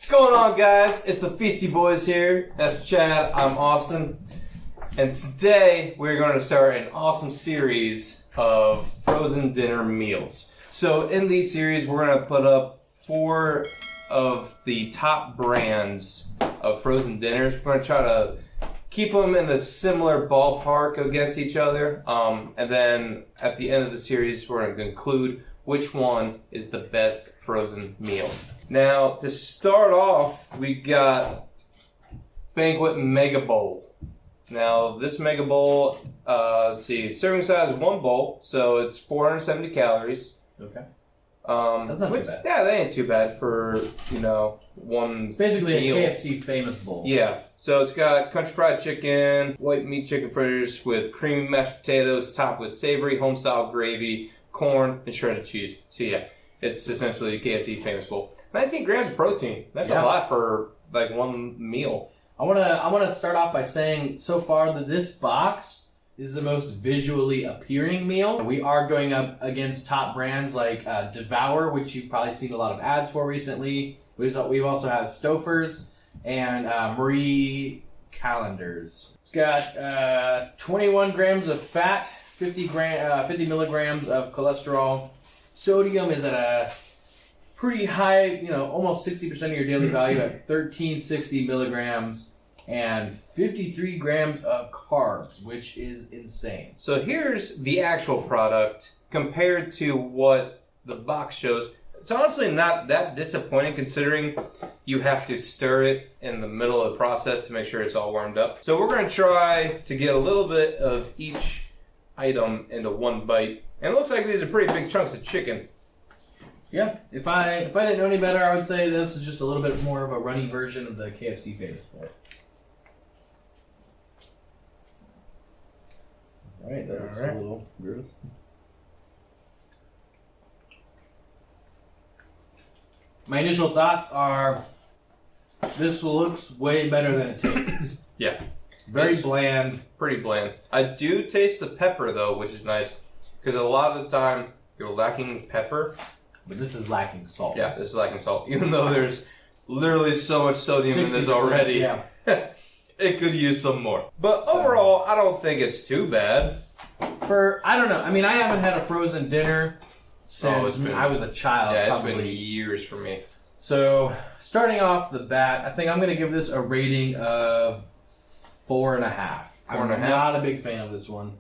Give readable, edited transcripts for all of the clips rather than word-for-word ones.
going on, guys? It's the Feasty Boys here. That's Chad. I'm Austin. And today we're going to start an awesome series of frozen dinner meals. So in these series, we're going to put up 4 of the top brands of frozen dinners. We're going to try to keep them in a similar ballpark against each other. And then at the end of the series, we're going to conclude which one is the best frozen meal. Now, to start off, we got Banquet Mega Bowl. Now, this Mega Bowl, let's see, serving size 1 bowl, so it's 470 calories. Okay. That's not too bad. Yeah, that ain't too bad for, one It's basically meal. a KFC famous bowl. Yeah. So it's got country fried chicken, white meat chicken fritters with creamy mashed potatoes topped with savory home-style gravy, corn, and shredded cheese. So yeah, it's essentially a KFC famous bowl. 19 grams of protein. That's a lot for like one meal. I wanna start off by saying so far that this box is the most visually appearing meal. We are going up against top brands like Devour, which you've probably seen a lot of ads for recently. We've also had Stouffer's and Marie Callender's. It's got 21 grams of fat, 50 milligrams of cholesterol. Sodium is at a pretty high, almost 60% of your daily value at 1360 milligrams and 53 grams of carbs, which is insane. So here's the actual product compared to what the box shows. It's honestly not that disappointing considering you have to stir it in the middle of the process to make sure it's all warmed up. So we're going to try to get a little bit of each item into one bite. And it looks like these are pretty big chunks of chicken. Yeah, if I didn't know any better, I would say this is just a little bit more of a runny version of the KFC famous bowl. All right, that looks a little gross. My initial thoughts are, this looks way better than it tastes. Yeah. Very bland. Pretty bland. I do taste the pepper though, which is nice. Because a lot of the time, you're lacking pepper. But this is lacking salt. Yeah, this is lacking salt. Even though there's literally so much sodium in this already. Yeah. It could use some more. But overall, I don't think it's too bad. I don't know. I mean, I haven't had a frozen dinner since I was a child. Yeah, probably. it's been years for me. So, starting off the bat, I think I'm going to give this a rating of 4.5. 4.5? I'm not a big fan of this one.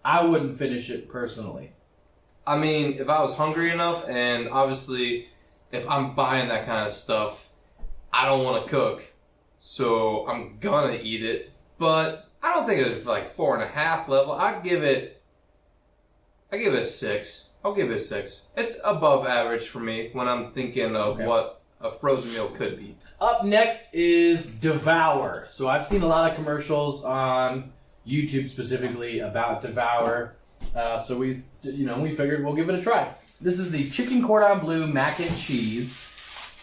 I wouldn't finish it personally. I mean, if I was hungry enough, and obviously, if I'm buying that kind of stuff, I don't want to cook, so I'm gonna eat it. But I don't think it's like 4.5 level. I give it a 6. I'll give it a 6. It's above average for me when I'm thinking of what a frozen meal could be. Up next is Devour. So I've seen a lot of commercials on YouTube specifically about Devour. So we figured we'll give it a try. This is the chicken cordon bleu mac and cheese.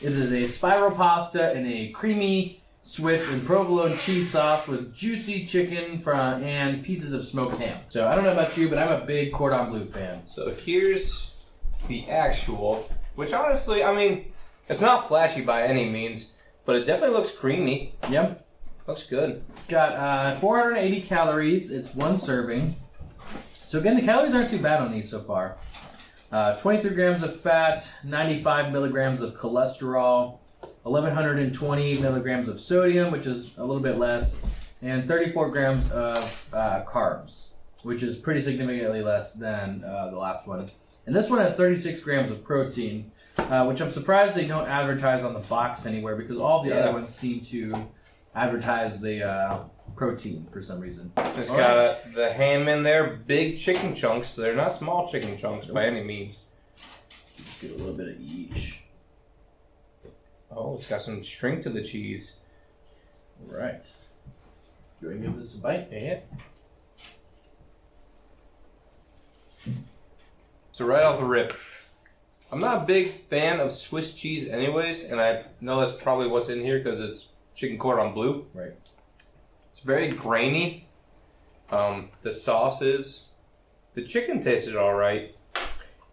It is a spiral pasta and a creamy Swiss and provolone cheese sauce with juicy chicken and pieces of smoked ham. So I don't know about you, but I'm a big cordon bleu fan. So here's the actual, which honestly, I mean, it's not flashy by any means, but it definitely looks creamy. Yep. Looks good. It's got 480 calories. It's 1 serving. So again, the calories aren't too bad on these so far. 23 grams of fat, 95 milligrams of cholesterol, 1,120 milligrams of sodium, which is a little bit less, and 34 grams of carbs, which is pretty significantly less than the last one. And this one has 36 grams of protein, which I'm surprised they don't advertise on the box anywhere because all the other ones seem to advertise the protein for some reason. It's got the ham in there, big chicken chunks. So they're not small chicken chunks by any means. Just get a little bit of each. Oh, it's got some strength to the cheese. All right. You want to give this a bite? Yeah. So right off the rip, I'm not a big fan of Swiss cheese anyways, and I know that's probably what's in here because it's chicken cordon bleu. Right. It's very grainy. The sauces, the chicken tasted all right,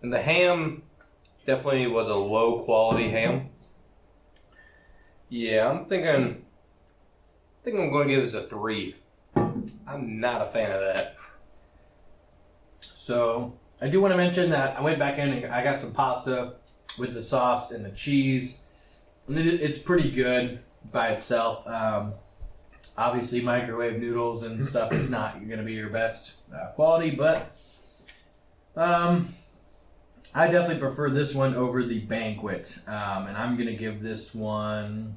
and the ham definitely was a low quality ham. Yeah, I'm thinking I'm going to give this a 3. I'm not a fan of that. So I do want to mention that I went back in and I got some pasta with the sauce and the cheese, and it's pretty good by itself. Obviously, microwave noodles and stuff is not going to be your best quality, but I definitely prefer this one over the Banquet, and I'm going to give this one.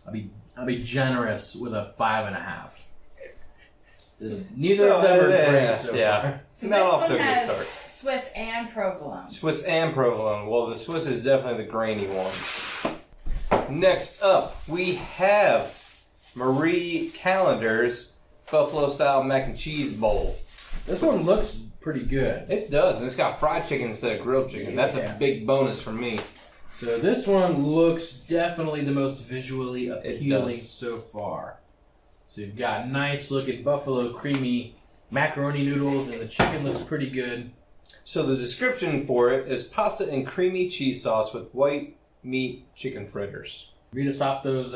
I'll be generous with a 5.5. Neither of them are great so far. So not off to a good start. Swiss and provolone. Swiss and provolone. Well, the Swiss is definitely the grainy one. Next up, we have Marie Callender's Buffalo Style Mac and Cheese Bowl. This one looks pretty good. It does, and it's got fried chicken instead of grilled chicken. That's a big bonus for me. So this one looks definitely the most visually appealing so far. So you've got nice looking buffalo creamy macaroni noodles, and the chicken looks pretty good. So the description for it is pasta and creamy cheese sauce with white meat chicken fritters. Read us off those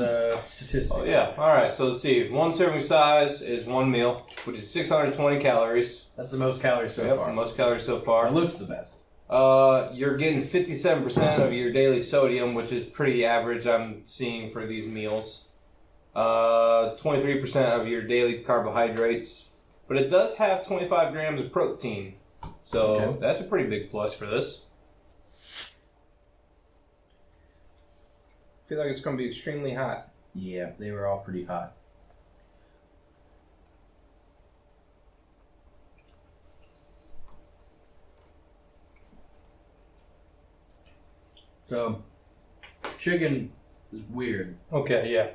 statistics. Oh yeah, alright, so let's see. One serving size is one meal, which is 620 calories. That's the most calories so far. The most calories so far. It looks the best. You're getting 57% of your daily sodium, which is pretty average I'm seeing for these meals. 23% of your daily carbohydrates. But it does have 25 grams of protein. So that's a pretty big plus for this. I feel like it's going to be extremely hot. Yeah, they were all pretty hot. So, chicken is weird. Okay, yeah.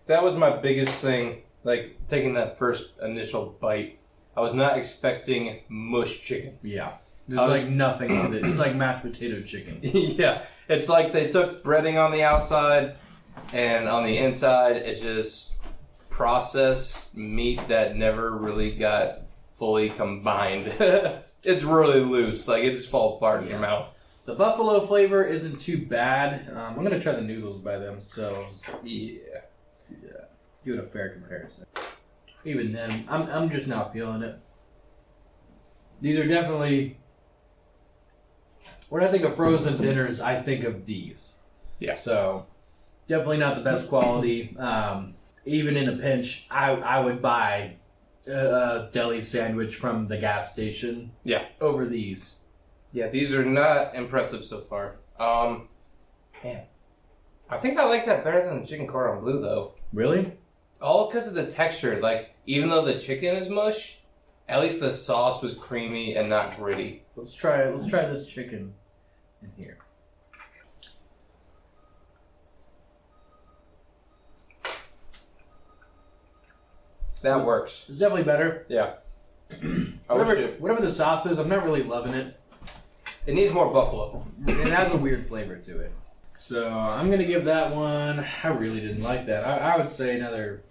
That was my biggest thing, like taking that first initial bite. I was not expecting mush chicken. Yeah. There's like nothing to it. It's like mashed potato chicken. Yeah. It's like they took breading on the outside and on the inside it's just processed meat that never really got fully combined. It's really loose. Like it just falls apart in your mouth. The buffalo flavor isn't too bad. I'm going to try the noodles by themselves. Yeah. Give it a fair comparison. Even then, I'm just not feeling it. These are definitely... When I think of frozen dinners, I think of these. Yeah. So, definitely not the best quality. Even in a pinch, I would buy a deli sandwich from the gas station. Yeah. Over these. Yeah, these are not impressive so far. Man. I think I like that better than the chicken cordon bleu, though. Really? All because of the texture. Like, even though the chicken is mush, at least the sauce was creamy and not gritty. Let's try this chicken in here. That works. It's definitely better. Yeah. Whatever the sauce is, I'm not really loving it. It needs more buffalo. It has a weird flavor to it. So I'm going to give that one, I really didn't like that. I would say another,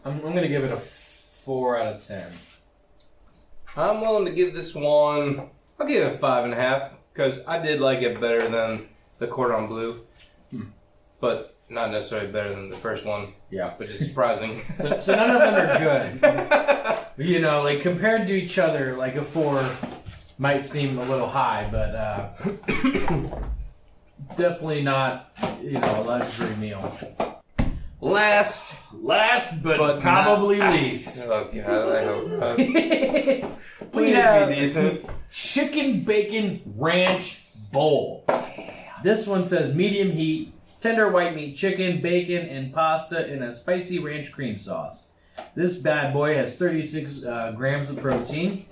I'm going to give it a 4 out of 10. I'm willing to give this one, I'll give it a 5.5, because I did like it better than the cordon bleu. But not necessarily better than the first one. Yeah. Which is surprising. So none of them are good. You know, like compared to each other, like a 4 might seem a little high, but definitely not, you know, a luxury meal. Last but probably least. Oh God, I hope not. We Please have be decent. Chicken Bacon Ranch Bowl. This one says medium heat, tender white meat chicken, bacon, and pasta in a spicy ranch cream sauce. This bad boy has 36 grams of protein.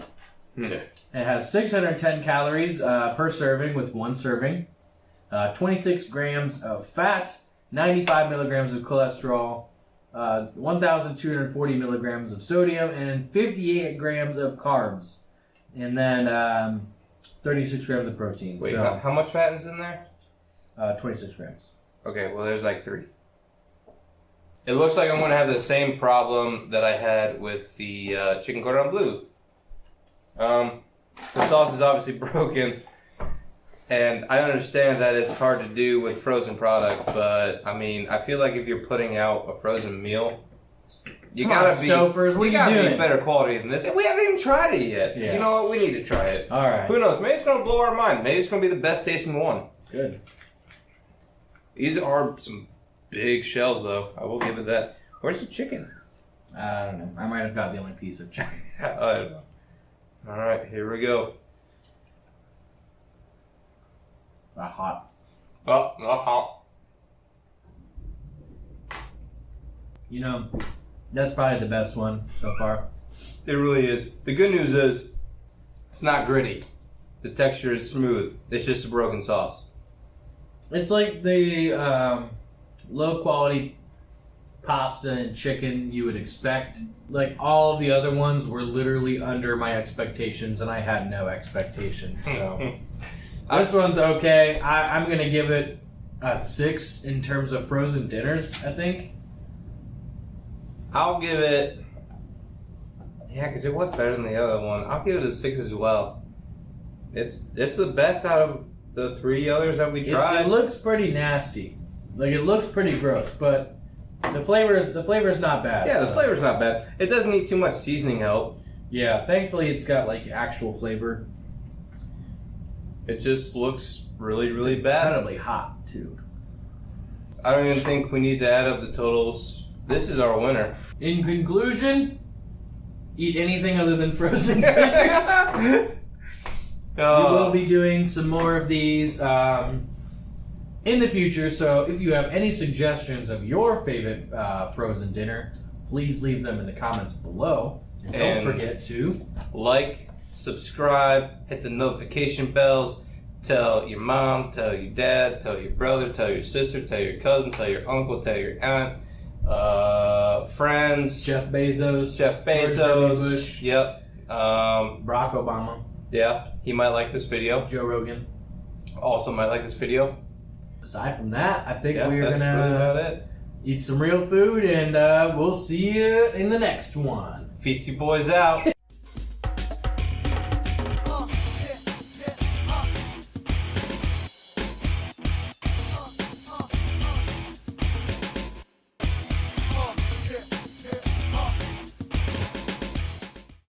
It has 610 calories per serving with one serving. 26 grams of fat, 95 milligrams of cholesterol, 1,240 milligrams of sodium, and 58 grams of carbs. And then 36 grams of protein. Wait, so, how much fat is in there? 26 grams. Okay, well there's like 3. It looks like I'm going to have the same problem that I had with the chicken cordon bleu. The sauce is obviously broken. And I understand that it's hard to do with frozen product, but I mean, I feel like if you're putting out a frozen meal, you Come on, gotta be Stofers, what are you gotta doing? be better quality than this. And we haven't even tried it yet. Yeah. You know what? We need to try it. All right. Who knows? Maybe it's gonna blow our mind. Maybe it's gonna be the best tasting one. Good. These are some big shells, though. I will give it that. Where's the chicken? I don't know. I might have got the only piece of chicken. I don't know. All right, here we go. Not hot. Oh, not hot. You know, that's probably the best one so far. It really is. The good news is, it's not gritty. The texture is smooth. It's just a broken sauce. It's like the low quality pasta and chicken you would expect. Like all of the other ones were literally under my expectations, and I had no expectations. So this one's okay. I'm gonna give it a 6 in terms of frozen dinners. I think. I'll give it... Yeah, because it was better than the other one. I'll give it a 6 as well. It's the best out of the 3 others that we tried. It looks pretty nasty. Like it looks pretty gross, but the flavor's not bad. Yeah, the so. flavor's not bad. It doesn't need too much seasoning help. Yeah, thankfully it's got like actual flavor. It just looks really, really It's bad. incredibly hot too. I don't even think we need to add up the totals. This is our winner. In conclusion, eat anything other than frozen dinners. We will be doing some more of these in the future, so if you have any suggestions of your favorite frozen dinner, please leave them in the comments below. And don't And- forget to Like, subscribe, hit the notification bells, tell your mom, tell your dad, tell your brother, tell your sister, tell your cousin, tell your uncle, tell your aunt, friends, Jeff Bezos, Jeff George W. Bezos. Bush, Yep. Barack Obama, Yeah, he might like this video. Joe Rogan. Also might like this video. Aside from that, I think Yeah, we're that's gonna really about it. eat some real food, and we'll see you in the next one. Feasty boys out.